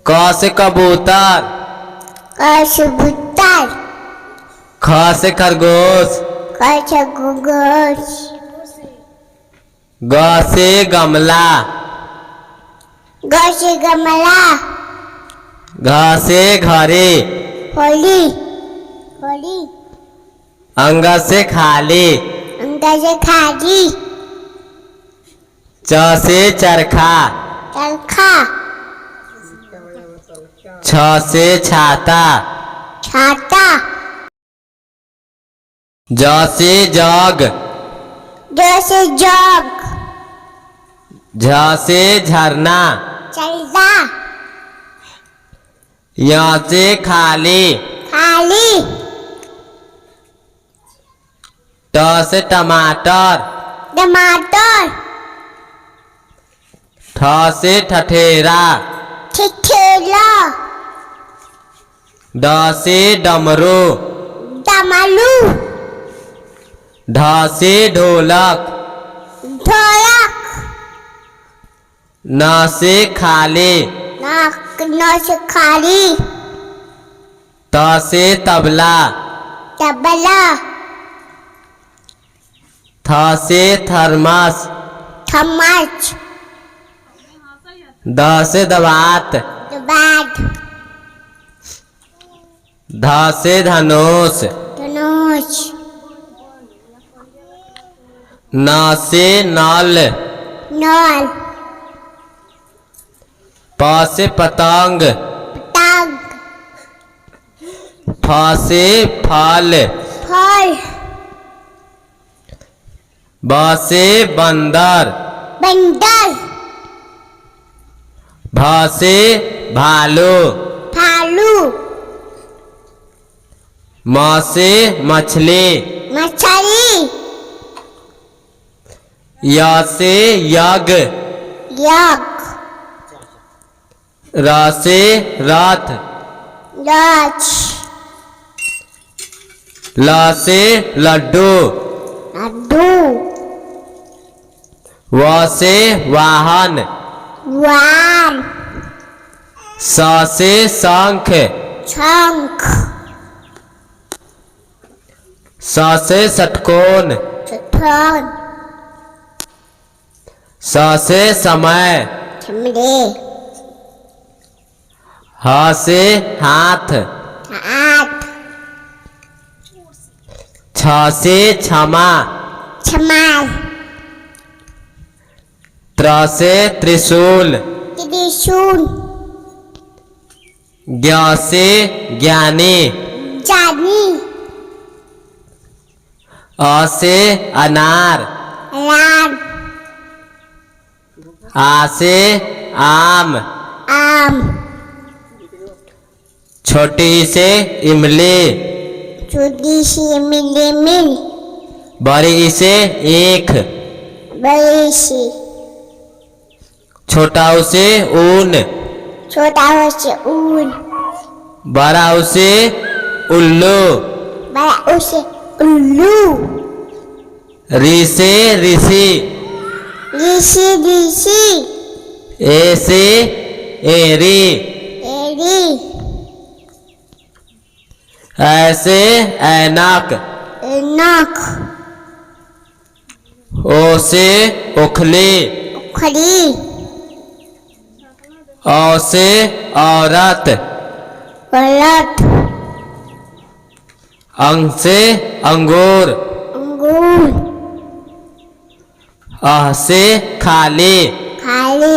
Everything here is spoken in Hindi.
क से कबूतर, क से कबूतर, ख से खरगोश, ख से खरगोश, ग से गमला, ग से गमला, घ से घड़ी, होली, होली, अंग से खाली, अंग से खाली, च से चरखा, चरखा, छ से छाता, छाता, ज से जग, ज से जग, झ से झरना, चलदा, य से खाली, खाली, ट से टमाटर, टमाटर, ठ से ठठेरा, ठेला, ड से डमरू, डमरू, ढ से ढोलक, ढोलक, न से खाली, न से खाली, त से तबला, तबला, थ से थर्मस, थमच, द से दवात, बाद, ध से धनुष, धनुष, न से नल, नल, प से पतंग, पतंग, फ से फल, फल, ब से बंदर, बंदर, भ से भालू, भालू, म से मछली, मछली, य से यज्ञ, यज्ञ, र से रथ, रथ, ल से लड्डू, लड्डू, व से वाहन, वान, स से शंख, शंख, स से षटकोण, चट्टान, स से समय, चमड़े, ह से हाथ, हाथ, छ से क्षमा, छमाल, त्र से त्रिशूल, त्रिशूल, ज्ञ से ज्ञानी, जानी, अ से अनार, लाल, आ से आम, आम, छोटी से इमली, छोटी सी मिली मिल, बड़ी से ईख, बड़ी सी, छोटा से ऊन, छोटा हो से ऊन, बड़ा से उल्लू, बड़ा उसे उल्लू, ऋ से ऋषि, ऋषि ऋषि, ए से एरी, एरी, ऐसे ऐनक, नख, ओ से उखली, उखड़ी, औ से औरत, औरत, अंग से अंगूर, अंगूर, अह से खाली, खाली,